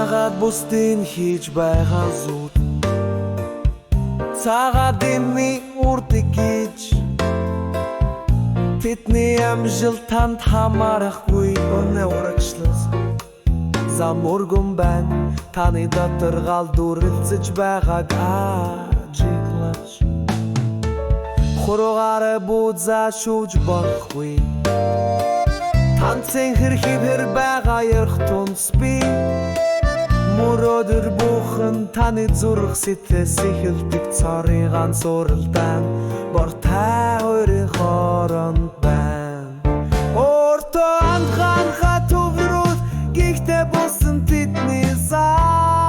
Яагаад бусдын хийж байгаа зүуд цагаад энэ үрдэг гэж тэдний амжилт танд хамаарахгүй өнөө урагшлал замургун байна таны дотор галдуурэлцэж байгааг ажиглаж хуруугаараа буузаа шүүж болохгүй танцэн хэр байгаа ярх тунц би мөрөдөр бухан таны зүрх сэтгэс ихэлдэг цорын ганц уралдаан бортай хоёрын хооронд байна Орто анханха төврүүд гихтээ босон тэдний замарья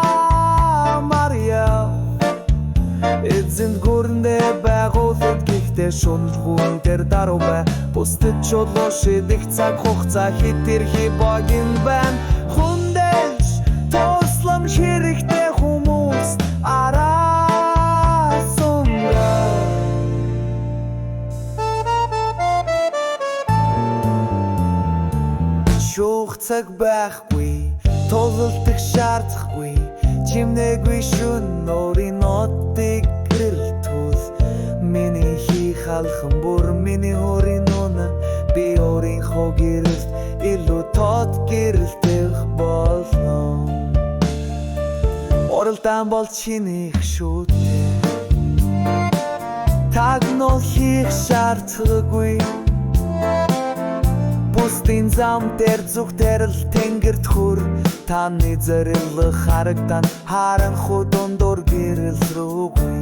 эзэн гүрэндээ байгуулад гихтээ шунлгуун дээр даруу бай бусдад чулуу шидэх цаг хугацаа хитэрхий богин байна хүндэлж тослом хэрэгтэй хүмүүс арасунга шуух цаг байхгүй тулалдах шаардахгүй чимнээгүй шүн нуурын нотыг гэрэлтүүл миний хийх алхам бүр миний хөрийн нуна би өөрийн хоо гэрэлт илүү тод гэрэлтэх болно Оралдаан бол чинийх шүүтэй тагнол хийх шаардлагагүй бусдын зам дээр зүгтэрл тэнгэрт хүр таны зорилго харагдан харанхуй дундуур гэрэл рүүгүй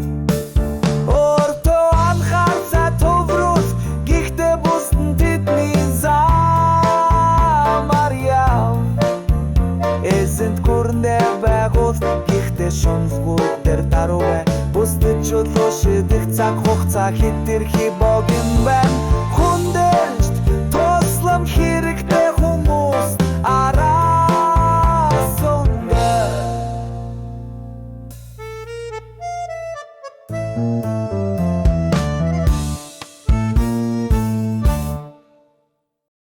Орто анхаарсаа төврүүл гихтээ бусдын тэдний замарья эзэнт гүрэндээ байгуул гихтээ шунлгууд дээр даруу бай бусдад чулуу шидэх цаг хугацаа хитэрхий богин байна